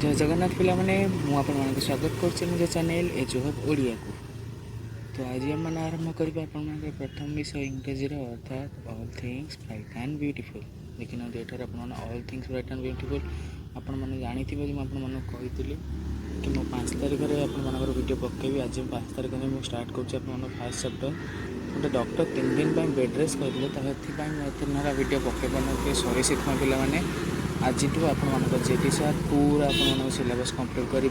जय जगन्नाथ पिला माने मु आपण मानक स्वागत करछि निज चैनल एज ऑफ ओडिया को। तो आज हम माने आरंभ करबा आपण मानक प्रथम विषय इंग्रजी रो अर्थात all things bright and beautiful. लेकिन एठार आपण माने all things bright and beautiful आपण माने जानिथिबे जे आपण मानक कहितली कि मो 5 तारिख रे आपण मानकर वीडियो पकेबी। आज 5 तारिख रे मु स्टार्ट करछि आपण मानक फर्स्ट चैप्टर। गोटे डॉक्टर 3 दिन पे बेड रेस्ट करले त हेथि पई मैं एथनारा वीडियो पकेबा न सॉरी शिखमा पिला माने आज आप जेटी सार पूरा आप सिलेबस कंप्लीट कर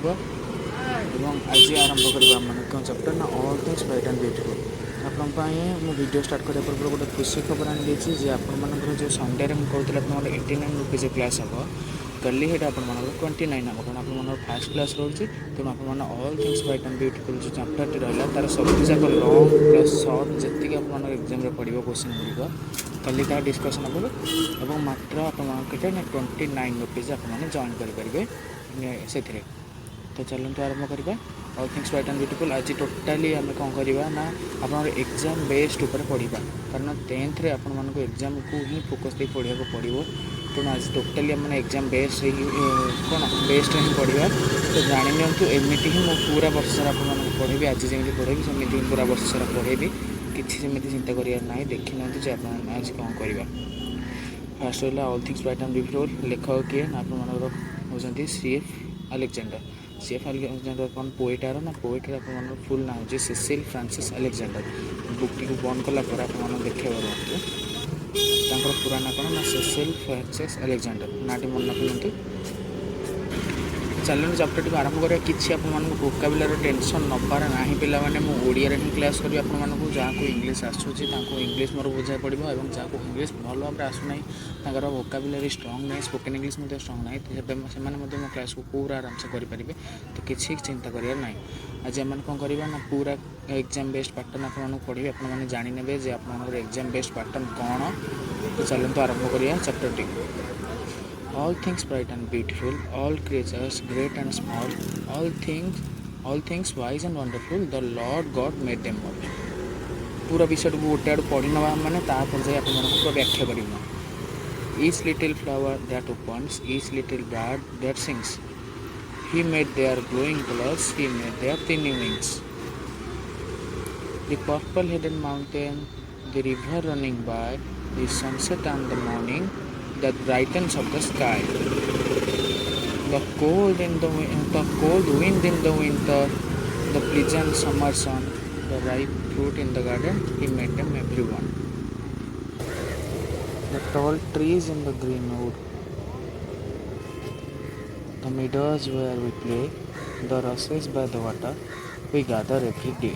आज आरंभ कर चैप्टर ना all things bright and beautiful. आपण वीडियो स्टार्ट करने पूर्व गोटे खुशी खबर आनी जे आपर जो संडे में कहते हैं 89 रुपीज क्लास हम कल ये आप 29 हम कारण आप फास्ट क्लास रोचे। तेणु आप all things bright and beautiful जो चैप्टर टी रहा तार सब जाक लंग प्लस सर्ट जी आप एग्जाम पड़ो क्वेश्चन गुड़िक कल क्या डिस्कसन हम और मात्र आप 29 रुपीज आप जॉइन करेंगे से। तो चलते आरंभ करवा all things bright and beautiful. आज टोटाली आम कौन करवा ना आप एग्जाम बेस्ड उपर पढ़ा कारण 10th रे आपण मानको एग्जाम को ही फोकस दे पढ़ा पड़ो। तेणु आज टोटाली आम एग्जाम बेस्ड कौन बेस्ड ही पढ़ा। तो जाणी नियंतु एमती ही पूरा वर्ष सारा आप पढ़ेबी आज जमी पढ़ेबी सेमती पूरा वर्ष सारा पढ़ेबी किसी सेमती चिंता करार ना। देखी ना आज कौन करवा। फास्ट रहा all things bright and beautiful लेखक किए आप सीएफ अलेक्जेंडर। सीएफ अलेक्जेंडर कौन पोएटार ना पोएटर आप फुल ना हो सेसिल फ्रांसिस अलेक्जेंडर। बुकटी को बंद कलापर आप देखा पूरा ना कौन ना सेसिल फ्रांसिस अलेक्जेंडर नाटी मन रखु। चलते चैप्टर टी आरंभ करा कि वोकाबुलरी टेंशन नबार ना पिला माने मु ओडिया ही क्लास करी आपको जहाँ को इंग्लीश आसूँ इंग्लीश मोर बुझा पड़ो और जहाँ को इंग्लीश भल भाव आसूना तर वोकाबुलरी स्ट्रंग ना स्पोकन इंग्लीश स्ट्रंग ना से मो क्लास को पूरा आराम से करेंगे। तो किसी चिंता करार ना। आज आम कौन करवा ना पूरा एग्जाम बेस्ड पैटर्न आपको पढ़े आपने जाने जे आप एग्जाम बेस्ड पैटर्न कौन। तो चलते आरंभ करिए chapter T. All things bright and beautiful, all creatures great and small, all things wise and wonderful, the Lord God made them all। पूरा विषय को गोटे आड़ पढ़ी ना मैंने जाए आप व्याख्या करना। Each little flower that opens, each little bird that sings, He made their glowing colors, He made their tiny wings। The purple-headed mountain, the river running by, the sunset and the morning that brightens up the sky, the cold wind in the winter, the pleasant summer sun, the ripe fruit in the garden, He made them everyone। The tall trees in the green wood, the meadows where we play, the rushes by the water, we gather every day।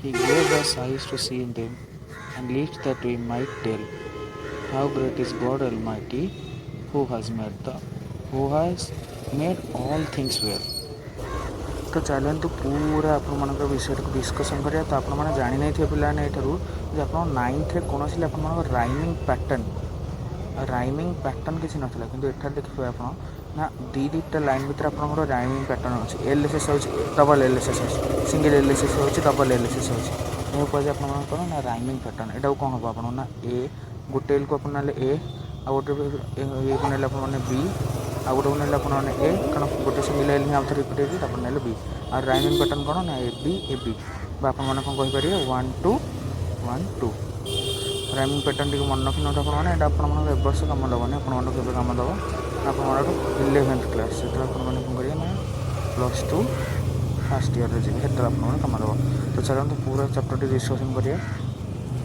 He gave us eyes to see them, and lips that we might tell how great is God Almighty, who has made all things well। तो चलते पूरा आप विषय को discussion करिया। तो आप जानी नहीं थे पिलाने एठारू जे आप 9th रे कौन सी आप राइमिंग पैटर्न किसी नाला कि एठार देखिए आप ना दुईटा लाइन भर आप राइमिंग पैटर्न अच्छे एलएसएस हो डबल एलएसएस हो सिंगल एलएसएस हो डबल एलएसएस हो कहे आप कौन ना राइमिंग पैटर्न। यहाँ कौन हम आप ना ए गोटे को आप ए आ गोटे ये को ना बी आ गोटे को ना ए कारण गोटे सिंगल एल आउ थे रिपीट होती ना बी आ राइमिंग पैटर्न कौन ना ए बी आप कौन कहीपर 1 2 1 2 राइमिंग पैटर्न टी मन रखी नोट आप वर्ष कम दबनी आपके कम दब आप 11th क्लास से कौन करेंगे ना +2 फर्स्ट ईयर जी से आप कम दब। तो चलते पूरा चैप्टर टी डिस्कसन करिए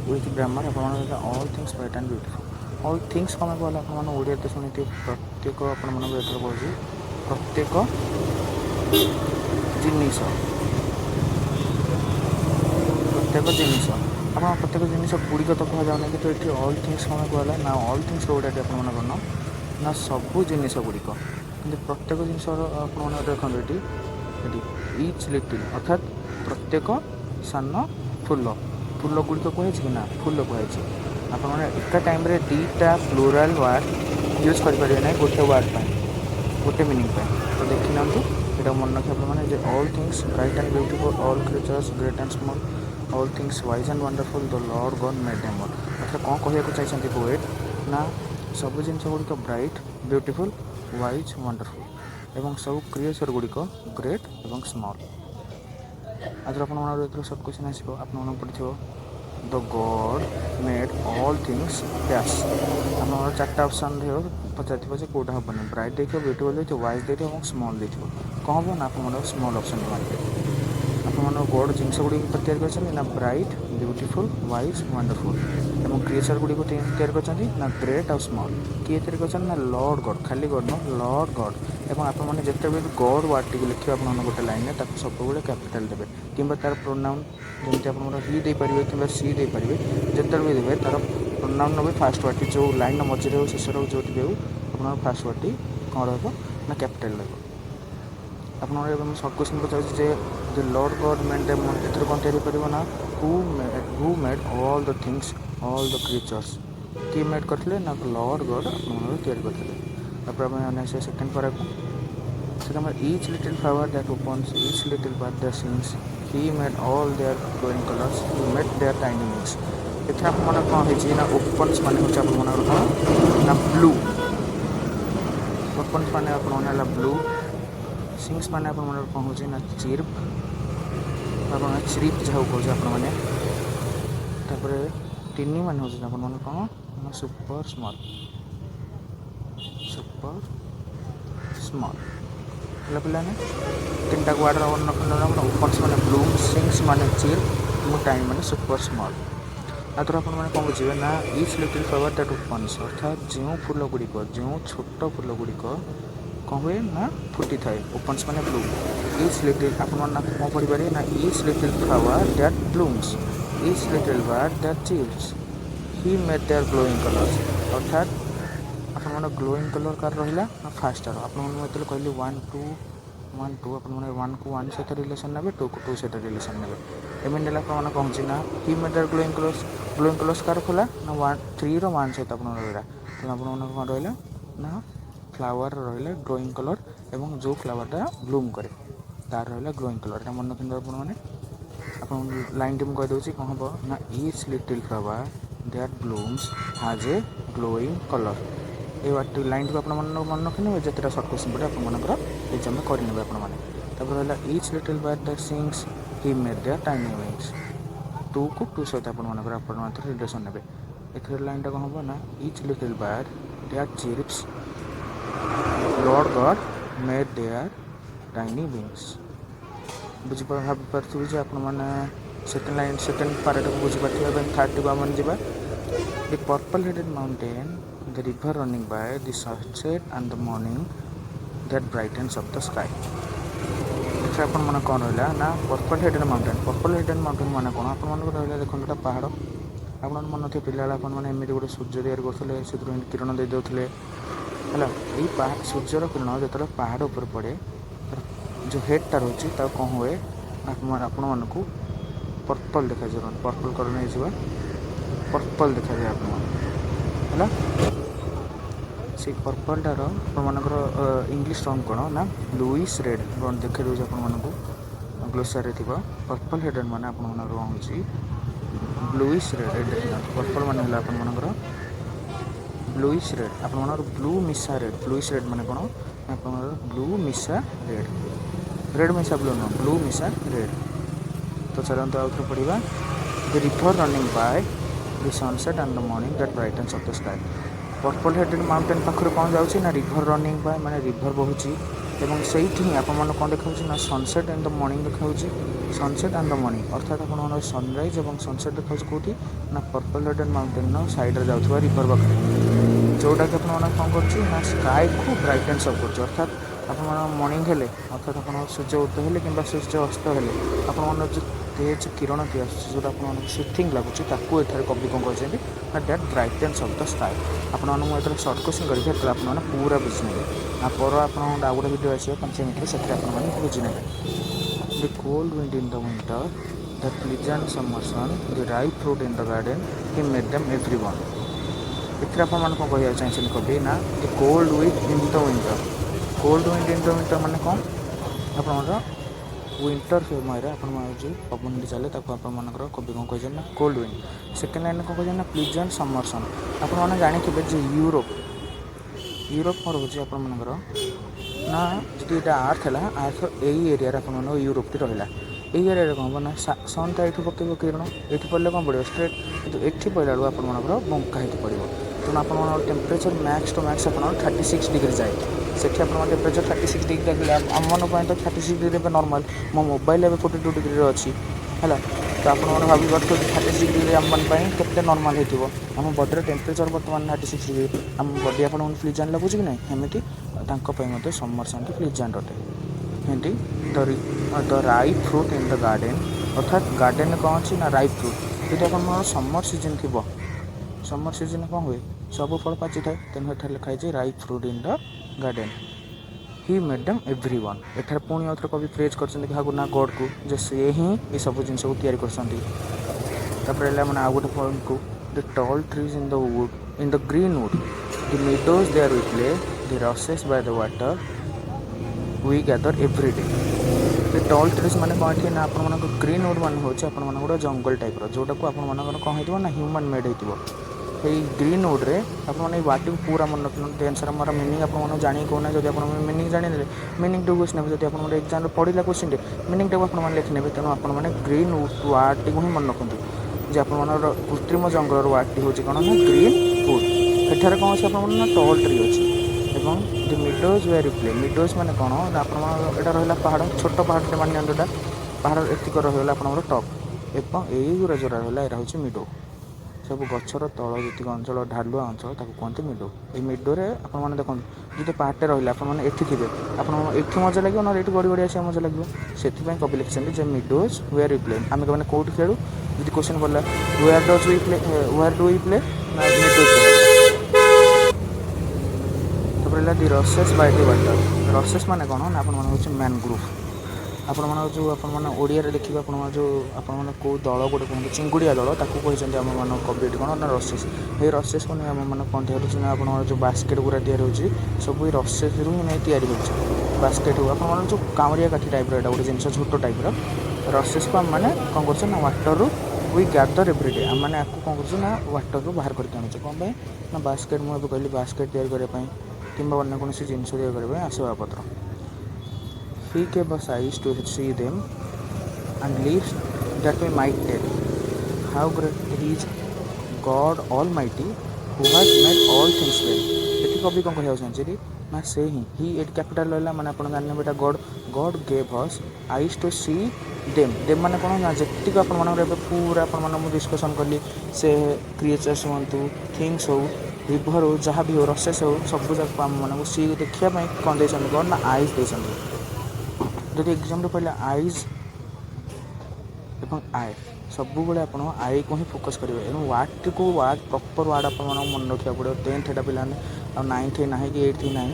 विथ ग्रामर आप all things bright and beautiful. All things come कहला आप ओडिया तो शुणी प्रत्येक आपतर कौन प्रत्येक जिनिस आप प्रत्येक जिनिस गुड़िक तो कह जाऊना कि ये ऑल थिंग्स कौन कहला ना ऑल थिंग्स ओडिया आप कौन ना सबू जिनिस गुड़िक कि प्रत्येक जिनस आप देखते ये इच लिटिल अर्थात प्रत्येक सान फूल फूल गुड़िक कहुई कि ना फूल कहुई आप एका टाइम रे दीटा प्लूराल वार्ड यूज करेंगे ना गोटे वार्ड गोटे मीनिंग तो देखी ना यहाँ मन रखिए आप all things bright and beautiful, all creatures great and small, all things wise and wonderful, the Lord God made them all. मतलब कौन कहना चाहिए पोएट ना ସବୁ ଜିନିଷ ଗୁଡ଼ିକ ବ୍ରାଇଟ୍, ବ୍ୟୁଟିଫୁଲ୍, ୱାଇଜ୍, ୱଣ୍ଡରଫୁଲ୍ ଏବଂ ସବୁ କ୍ରିଏଚର୍ ଗୁଡ଼ିକ ଗ୍ରେଟ୍ ଏବଂ ସ୍ମଲ୍। ଆଜିର ଆପଣଙ୍କର ଯେତେବେଳେ ସର୍ଟ କ୍ୱେଶ୍ଚନ୍ ଆସିବ ଆପଣମାନଙ୍କୁ ପଡ଼ିଥିବ ଦ ଗଡ୍ ମେଡ୍ ଅଲ୍ ଥିଙ୍ଗସ୍ ଡ୍ୟାସ୍। ଆପଣଙ୍କର 4ଟା ଅପସନ୍ ଥିବ, ପଚାରିଥିବ ଯେ କେଉଁଟା ହେବନି, ବ୍ରାଇଟ୍ ଦେଇଥିବ, ବ୍ୟୁଟିଫୁଲ୍ ଦେଇଥିବ, ୱାଇଜ୍ ଦେଇଥିବ ଏବଂ ସ୍ମଲ୍ ଦେଇଥିବ। କ'ଣ ହେବ ନା ଆପଣଙ୍କର ସ୍ମଲ୍ ଅପସନ୍ ମାରିବେ। ଆପଣମାନଙ୍କ ଗଡ୍ ଜିନିଷ ଗୁଡ଼ିକ ତିଆରି କରିଛନ୍ତି ନା ବ୍ରାଇଟ୍, ବ୍ୟୁଟିଫୁଲ୍, ୱାଇଜ୍, ୱଣ୍ଡରଫୁଲ୍ ଏବଂ କ୍ରିଏଚର୍ ଗୁଡ଼ିକୁ ତିଆରି କରିଛନ୍ତି ନା ଗ୍ରେଟ୍ ଆଉ ସ୍ମଲ୍। କିଏ ତିଆରି କରିଛନ୍ତି ନା ଲର୍ଡ଼ ଗଡ୍, ଖାଲି ଗଡ୍ ନୁହଁ, ଲର୍ଡ଼ ଗଡ୍। ଏବଂ ଆପଣମାନେ ଯେତେବେଳେ ଗଡ୍ ୱାର୍ଡ଼ଟିକୁ ଲେଖିବେ ଆପଣମାନେ ଗୋଟେ ଲାଇନ୍ରେ ତାକୁ ସବୁବେଳେ କ୍ୟାପିଟାଲ୍ ଦେବେ କିମ୍ବା ତା'ର ପ୍ରୋନାଉନ୍ ଯେମିତି ଆପଣଙ୍କର ହି ଦେଇପାରିବେ କିମ୍ବା ସି ଦେଇପାରିବେ। ଯେତେବେଳେ ବି ଦେବେ ତା'ର ପ୍ରୋନାଉନ୍ ନେବେ ଫାଷ୍ଟ ୱାର୍ଡ଼ଟି ଯେଉଁ ଲାଇନ୍ର ମଝିରେ ହେଉ ଶେଷରେ ହେଉ ଯେଉଁଠି ବି ହେଉ ଆପଣଙ୍କର ଫାଷ୍ଟ ୱାର୍ଡ଼ଟି କ'ଣ ରହିବ ନା କ୍ୟାପିଟାଲ୍ ରହିବ। ଆପଣଙ୍କର ଏବେ ମୁଁ ସର୍ଟ କ୍ୱେଶ୍ଚନ୍ ପଚାରୁଛି ଯେ ଲର୍ଡ଼ ଗଡ୍ ମେଡ୍ ଦେମ୍, ଏଥିରେ କ'ଣ ତିଆରି କରିବ ନା who made all the things, all the creatures. କିଏ ମେଡ୍ କରିଥିଲେ ନା ଲର୍ଡ଼ ଗଡ୍ ଆପଣଙ୍କର ତିଆରି କରିଥିଲେ। ତାପରେ ଆମେ ଆସିବା ସେକେଣ୍ଡ ପାରାକୁ। Second each little flower that opens, each little bird that sings, he made all their glowing colours, he made their tiny wings. ଏଥିରେ ଆପଣଙ୍କର କ'ଣ ହେଇଛି ନା ଓପନ୍ସ ମାନେ ହେଉଛି ଆପଣମାନଙ୍କର କ'ଣ ନା ବ୍ଲୁ। ଓପନ୍ସ ମାନେ ଆପଣମାନେ ହେଲା ବ୍ଲୁ। ସିଙ୍ଗସ୍ ମାନେ ଆପଣମାନଙ୍କର କ'ଣ ହେଉଛି ନା ଚିର୍ପ, ଆପଣ ଚିରିପ୍ ଯାହାକୁ କହୁଛି ଆପଣମାନେ। ତାପରେ ଟିନି ମାନେ ହେଉଛନ୍ତି ଆପଣମାନେ କ'ଣ ନା ସୁପର ସ୍ମଲ୍, ସୁପର ସ୍ମଲ୍। ହେଲା ପିଲାମାନେ 3ଟା ୱାର୍ଡ଼ର ଓପନ୍ସ ମାନେ ବ୍ଲୁମ୍, ସିଙ୍ଗସ୍ ମାନେ ଚିର୍ପ ଏବଂ ଟାଇନି ମାନେ ସୁପର ସ୍ମଲ୍। ଆଦ୍ୱାରା ଆପଣମାନେ କ'ଣ ବୁଝିବେ ନା each little flower that opens, ଅର୍ଥାତ୍ ଯେଉଁ ଫୁଲ ଗୁଡ଼ିକ, ଯେଉଁ ଛୋଟ ଫୁଲ ଗୁଡ଼ିକ କ'ଣ ହୁଏ ନା ଫୁଟିଥାଏ, ଓପନ୍ସ ମାନେ ବ୍ଲୁ। ଇଚ୍ ଲିଟିଲ୍ ଆପଣମାନେ କ'ଣ ପଢ଼ିପାରିବେ ନା each little flower that blooms, each little bird that chirps, he made their glowing colours. ଅର୍ଥାତ୍ ଆପଣମାନେ ଗ୍ଲୋଇଂ କଲର୍ କାହାର ରହିଲା ନା ଫାର୍ଷ୍ଟର। ଆପଣମାନଙ୍କୁ ମୁଁ ଯେତେବେଳେ କହିଲି 1 2 ଆପଣମାନେ 1କୁ 1 ସହିତ ରିଲେସନ୍ ନେବେ, 2କୁ 2 ସହିତ ରିଲେସନ୍ ନେବେ। ଏମିତି ହେଲେ ଆପଣମାନେ କ'ଣ ହେଉଛି ନା ହି ମେଡ୍ ଦେୟାର ଗ୍ଲୋଇଂ କଲର୍ସ କାହାର ଖୋଲା ନା 3ର 1 ସହିତ ଆପଣଙ୍କର ରହିଲା। ତେଣୁ ଆପଣମାନଙ୍କ କ'ଣ ରହିଲା ନା ଫ୍ଲାୱାର ରହିଲା ଗ୍ଲୋଇଂ କଲର୍ ଏବଂ ଯେଉଁ ଫ୍ଲାୱାରଟା ବ୍ଲୁମ୍ କରେ ତା'ର ରହିଲା ଗ୍ଲୋଇଂ କଲର୍। ଏଇଟା ମନେ ରଖିବେ ଆପଣମାନେ। ଆପଣଙ୍କୁ ଲାଇନ୍ଟି ମୁଁ କହିଦେଉଛି କ'ଣ ହେବ ନା each little flower that blooms has a glowing colour. এই ଲାଇନ୍ଟିକୁ ଆପଣମାନେ ମନେ ରଖିନେବେ। ଯେତେଟା ସର୍ଟ କ୍ୱେଶ୍ଚନ୍ ପଡ଼େ ଆପଣମାନଙ୍କର ଏକ୍ଜାମ୍ରେ କରିନେବେ ଆପଣମାନେ। ତାପରେ ରହିଲା each little bird that sings, he made their tiny wings. 2କୁ 2 ସହିତ ଆପଣମାନଙ୍କର ରିଲେସନ୍ ନେବେ। ଏଥିରେ ଲାଇନ୍ଟା କ'ଣ ହେବ ନା each little bird that chirps, lord God made their tiny wings. ଭାବିପାରୁଥିବେ ଯେ ଆପଣମାନେ ସେକେଣ୍ଡ ଲାଇନ୍ ସେକେଣ୍ଡ ପାରାଟାକୁ ବୁଝିପାରିଥିବେ। ଏବଂ ଥାର୍ଡ଼ଟିକୁ ଆମେ ଯିବା। The purple headed mountain, the river running by, the sunset and the morning that brightens of the sky. ଏଥିରେ ଆପଣମାନେ କ'ଣ ରହିଲା ନା purple headed mountain. Purple headed mountain ମାନେ କ'ଣ ଆପଣମାନଙ୍କର ରହିଲା ଦେଖନ୍ତୁ ଏଇଟା ପାହାଡ଼। ଆପଣମାନେ ମନେ ନଥିବ ପିଲାବେଳେ ଆପଣମାନେ ଏମିତି ଗୋଟେ ସୂର୍ଯ୍ୟ ତିଆରି କରୁଥିଲେ, ସେଥିରୁ ଏମିତି କିରଣ ଦେଇଦେଉଥିଲେ ହେଲା। ଏଇ ସୂର୍ଯ୍ୟର କିରଣ ଯେତେବେଳେ ପାହାଡ଼ ଉପରେ ପଡ଼େ ଯେଉଁ ହେଡ଼୍ଟା ରହୁଛି ତାକୁ କ'ଣ ହୁଏ ଆପଣମାନଙ୍କୁ ପର୍ପଲ୍ ଦେଖାଯିବ। ପର୍ପଲ୍ କଲର୍ ନେଇଯିବା, ପର୍ପଲ୍ ଦେଖାଯାଏ ଆପଣମାନଙ୍କୁ ହେଲା। ସେଇ ପର୍ପଲ୍ଟାର ଆପଣମାନଙ୍କର ଇଂଲିଶ ଟର୍ମ କ'ଣ ନା ବ୍ଲୁଇସ୍ ରେଡ଼୍ ଦେଖାଇ ଦେଉଛି ଆପଣମାନଙ୍କୁ ଗ୍ଲୋସାରୀରେ ଥିବ। ପର୍ପଲ୍ ହେଡେଡ୍ ମାନେ ଆପଣମାନଙ୍କର କ'ଣ ହେଉଛି ବ୍ଲୁଇସ୍ ରେଡ଼୍। ଦେଖନ୍ତୁ ପର୍ପଲ୍ ମାନେ ହେଲା ଆପଣମାନଙ୍କର ବ୍ଲୁଇସ୍ ରେଡ଼୍, ଆପଣମାନଙ୍କର ବ୍ଲୁ ମିଶା ରେଡ଼୍। ବ୍ଲୁଇସ୍ ରେଡ଼୍ ମାନେ କ'ଣ ଆପଣଙ୍କର ବ୍ଲୁ ମିଶା ରେଡ଼୍, ରେଡ଼୍ ମିଶା ବ୍ଲୁ ନୁହଁ, ବ୍ଲୁ ମିଶା ରେଡ଼୍। ତ ଚାଲନ୍ତୁ ଆଉ ଥରେ ପଢ଼ିବା। The river running by, the sunset and the morning that brightens of the sky. Purple headed mountain ପାଖରୁ କ'ଣ ଯାଉଛି ନା ରିଭର୍ ରନିଂ ବାଇ ମାନେ ରିଭର୍ ବହୁଛି ଏବଂ ସେଇଠି ହିଁ ଆପଣମାନଙ୍କୁ କ'ଣ ଦେଖାଉଛି ନା ସନସେଟ୍ ଆଣ୍ଡ ଦ ମର୍ଣ୍ଣିଂ ଦେଖାଉଛି। ସନସେଟ୍ ଆଣ୍ଡ ଦ ମର୍ଣ୍ଣିଂ ଅର୍ଥାତ୍ ଆପଣଙ୍କର ସନରାଇଜ୍ ଏବଂ ସନସେଟ୍ ଦେଖାଉଛି କେଉଁଠି ନା ପର୍ପଲ୍ ହେଡେଡ୍ ମାଉଣ୍ଟେନ୍ର ସାଇଡ଼୍ରେ ଯାଉଥିବା ରିଭର୍ ପାଖରେ, ଯେଉଁଟାକି ଆପଣମାନେ କ'ଣ କରୁଛି ନା ସ୍କାଏକୁ ବ୍ରାଇଟେନ୍ସ ଅଫ୍ କରୁଛି। ଅର୍ଥାତ୍ ଆପଣମାନଙ୍କ ମର୍ଣ୍ଣିଂ ହେଲେ ଅର୍ଥାତ୍ ଆପଣଙ୍କ ସୂର୍ଯ୍ୟ ଉଦୟ ହେଲେ କିମ୍ବା ସୂର୍ଯ୍ୟ ଅସ୍ତ ହେଲେ ଆପଣମାନଙ୍କର ଯେଉଁ ତେଜ କିରଣଟି ଆସୁଛି ଯେଉଁଟା ଆପଣମାନଙ୍କୁ ସୁଥିଂ ଲାଗୁଛି ତାକୁ ଏଠାରେ କବି କ'ଣ କହିଛନ୍ତି ନା that brightens of the sky. ଆପଣମାନଙ୍କୁ ମୁଁ ଯେତେବେଳେ ସର୍ଟ କ୍ୱେଶ୍ଚନ୍ କରିବି ସେତେବେଳେ ଆପଣମାନେ ପୁରା ବୁଝିନେବେ। ପର ଆପଣଙ୍କର ଆଉ ଗୋଟେ ଭିଡ଼ିଓ ଆସିବ 5 ମିନିଟ୍ରେ, ସେଥିରେ ଆପଣମାନେ ବୁଝିନେବେ। The cold wind in the winter, the pleasant summer sun, the ripe fruit in the garden, he made them every one. ଏଥିରେ ଆପଣମାନେ କ'ଣ କହିବାକୁ ଚାହିଁଛନ୍ତି କବି ନା the cold wind in the winter. Cold wind in the winter ମାନେ କ'ଣ ଆପଣଙ୍କର ୱିଣ୍ଟର ସମୟରେ ଆପଣଙ୍କର ଯେଉଁ ପବନଟି ଚାଲେ ତାକୁ ଆପଣମାନଙ୍କର କବି କ'ଣ କହିଛନ୍ତି ନା କୋଲ୍ଡ ୱିଣ୍ଡ। ସେକେଣ୍ଡ ଲାଇନ୍ରେ କ'ଣ କହିଛନ୍ତି ନା ପ୍ଲିଜେଣ୍ଟ ସମର୍ ସନ୍। ଆପଣମାନେ ଜାଣିଥିବେ ଯେ ୟୁରୋପ यूरोप कौन रोचे आपर ना जी यहाँ आर्थ है आर्थ यही एरिया आप यूरोप टी रहा यही एरिया कौन हम ना सन तो ये पकड़ किरण ये पड़े कौन पड़ो स्ट्रेट कि ये पड़ा बेलू आपर बंका हो पड़ो तेणु आप टेम्परेचर मैक्स टू मैक्स आप 36 डिग्री जाए सेठी आप टेम्परेचर 36 डिग्री देखिए आम मन तो 36 डिग्री नॉर्मल मो मोबाइल 42 डिग्री अच्छी है तो आपने भावी पार्थ 36 डिग्री आम के नॉर्मल हो आम बॉडी टेम्परेचर बर्तमान 36 डिग्री आम बॉडी आप फ्लिजान लगुच कि ना एमती समर सेमती फ्लिजान अटे एमती the ripe fruit in the garden अर्थात गार्डेन कौन अच्छी ना राइप फ्रुट जो आप समर सीजन थी समर सीजन कौन हुए सब फल पाचि थाए तेणु एठार लिखाई ripe fruit in the garden he made them everyone एठार पुणी आउथरे कवि प्रेज करछन्ती काहाकू ना गॉड को जे से ही ये सब जिनस को तैयारी करछन्ती तापर एला माने आ गोटे पॉइंट को the tall trees in the wood in the green wood the meadows there we play the rushes by the water we gather every day the tall trees माने कौन थी ना आपण मानको ग्रीन वुड माने होचे आपण मानको जंगल टाइप रो जोटा को आपण मानको कौन हेतिबो ना ह्यूमन मेड हेतिबो ग्रीन वुड्रे आपने वाट को पूरा मन रखते आंसर मोर मीनिंग आपको जाणी कहना जब आप मीनिंग जाने मीनिंग टू क्वेश्चन जब आप एग्जाम पढ़ला क्वेश्चन मीनिंग टाइम आप लिखने तेणु आपने ग्रीन वार्ड टी हिं मन रखुद जे आप कृत्रिम जंगल वार्ड टी हूँ कौन ना ग्रीन वुड एठार कौन अच्छे आप टॉल ट्री अच्छी एवं the meadows way replay meadows मैंने कौन आप रहा पहाड़ छोट पहाड़ मान निटा पहाड़ एतिक रहीगला आप टप एवं यही जो रहा यहाँ हूँ मिडो सब गचर तल जी अंचल ढालुआ अंचल ताको कहते मिडो ये मिडोरे आपने देखो जो पहाड़े रहा आपने थे आपठी मजा लगे ना ये गड़ी गड़ी आसा मजा लगे से कवि लिखिं जे मिडोज वेयर वी प्ले आम मैंने कौट खेलु जी क्वेश्चन पड़ा where does we play where do we play ना मिडोज तापर दि रसेस बाय दि वाटर रसेस माने कौन ना आप मैनग्रोव आपण जो ओडिया देखिए आप जो आपने कौ दल गोटे कहते चिंगुड़िया दल ताकू कहते आम मान कवि कौन ना रसेस ये रसेस को नहीं आम मैंने कौन तैयारी आप जो बास्केट गुरा तैयारी सब रसेस रु ही नहीं तैयारी हो बास्केट हो आप जो कामरिया काठी टाइप रहा गोटे जिन छोट टाइप रसेस को आम मैंने कौन कर वाटर रु वी गैदर एवरीडे आम मैंने आपको कौन कर वाटर रु बाहर करके आनुचे कौन ना बास्केट मुझे कहली बास्केट तैयारी करने कि अन्य कौन जिन तैयारी करने आसबाबपत्र He gave us eyes to see them and lips that we might tell how great is God Almighty who has made all things well. ये कवि कौन कहना चाहते ना से ही ये कैपिटल रहा मैंने आप जाने बेटा God God gave us eyes to see them them मैंने कौन ना जी आप पूरा आप डिस्कसन कली से क्रिएचर्स हूँ थिंग्स हो रिभर हो जहाँ भी हो रसेस हो सब जाक आम मानक सी देखापी कौन दे गॉड ना आईज दे जब एग्जाम पहले आईज एवं आय सब आप आई को ही फोकस करेंगे एवं वार्ड को वार्ड प्रॉपर वार्ड आप मन रखा पड़ो 10th एटा पे 9th ना कि 8th ना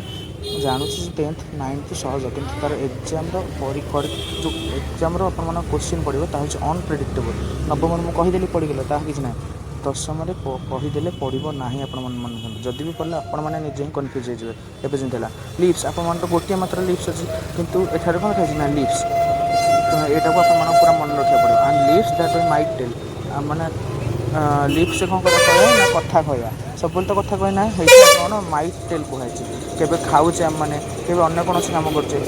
जानूँ 10th 9th सहज कि तार एग्जाम जो एग्जाम क्वेश्चन पड़ो हूँ अनप्रेडिक्टेबल नवम मुझे कहीदेली पड़गला किसी ना दशम कहीदेले पड़ो ना आप जदि भी पढ़ले आपने निजे ही कन्फ्यूज हो एवं जमी लिप्स आप तो गोटे मात्र लिप्स अच्छी कितु एठार कौन रखा ना लिप्स यहाँ को आप पूरा मन रखा पड़ो and lips that we might tell माने लिप्स से कौन कह ना कथा कहवा सब तो कथा कहे ना कौन माइट टेल कहुई केवे खाऊे आम मैंने केवे अन्य कौन काम करचे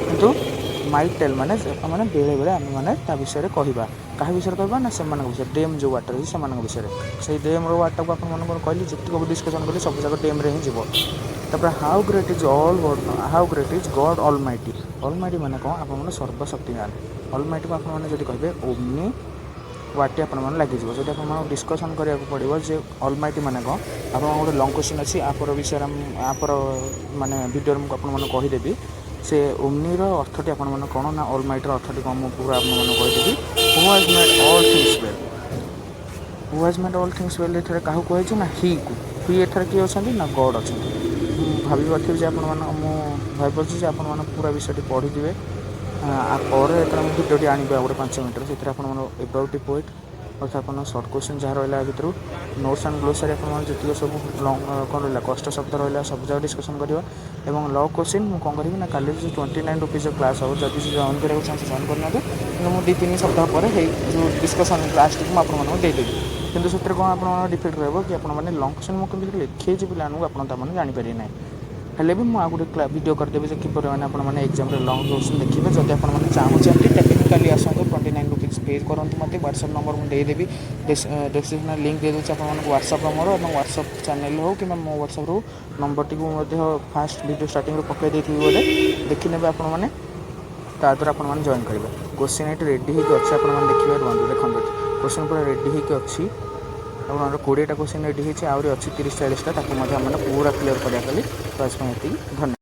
किंतु माइट टेल माने मैंने बेले बेले आम मैंने विषय कहवा क्या विषय कहवा ना से विषय डेम जो वाटर है से विषय से डेम रो वाटर को आप कहली जितक डिस्कसन कली सब जाक डेम रे ही जीव तापर how great is how great is God almighty almighty माने कौन आप सर्वशक्तिमान ऑलमाइटी को आपने जब कहे ओमनी वाटी आप लगे जब आप डिस्कसन करा पड़ो जे ऑलमाइटी माने कौन आप गोटे लंग क्वेश्चन अच्छी आपर विषय आपर माने वीडियो मुझे कहीदेवी से ओमनीर अर्थटी आप कौन ना ऑलमाइटर अर्थटी कौन मुझे पूरा कहीदेवी who has made all things well who has made all things well ये क्या कहे ना ही को ही एठार किए अच्छा ना गॉड अच्छा भावी पार्थी आप भाई पार्टी आप पूरा विषय पढ़ी आपर भिडियोटी आने गोटे 5 मिनट से एबाउट पोएट अर्थात आप सर्ट क्वेश्चन जहाँ रहा भर नोट्स एंड ग्लोसरी आप जी सब कौन रहा कष्ट शब्द रहा सब जगह डिस्कसन करवा और लॉ क्वेश्चन मुझे कौन करी ना कल 29 रुपीज क्लास हो जब जॉइन कराया चाहते जॉइन करना कि मुझे 2-3 सप्ताह पर जो डिस्कसन क्लास टी मुझे देदेवी कितु से कौन आप डिफेक्ट रहा कि आपने लंग क्वेश्चन मुझे लिखे पिला आप जापर ना हेले भी मुझे गोटे वीडियो करदेवी जो किपर मैंने आपने एग्जाम लंग क्वेश्चन देखिए जब आपने चाहते टेक्निकाली आसतु 29 रुपीज पे करूँ मत व्हाट्सअप नंबर मुझे देदेवी डिस्क्रिप्शन लिंक दे दूँ आप व्हाट्सअप नंबर और व्हाट्सअप चैनल हो कि मो व्हाट्सअप रू नंबर टी फास्ट वीडियो स्टार्टिंग पकई देती बोले देखने आपने ताद्वारा आपने जॉइन करेंगे क्वेश्चन ये रेडी होगी अच्छे आपने देखिए रुहतु देखते क्वेश्चन पूरा रेडी होगी अच्छी आप 20टा क्वेश्चन रेडी होती आहरी अच्छी 30-40टा पूरा क्लीयर करा कली तो आज धन्यवाद।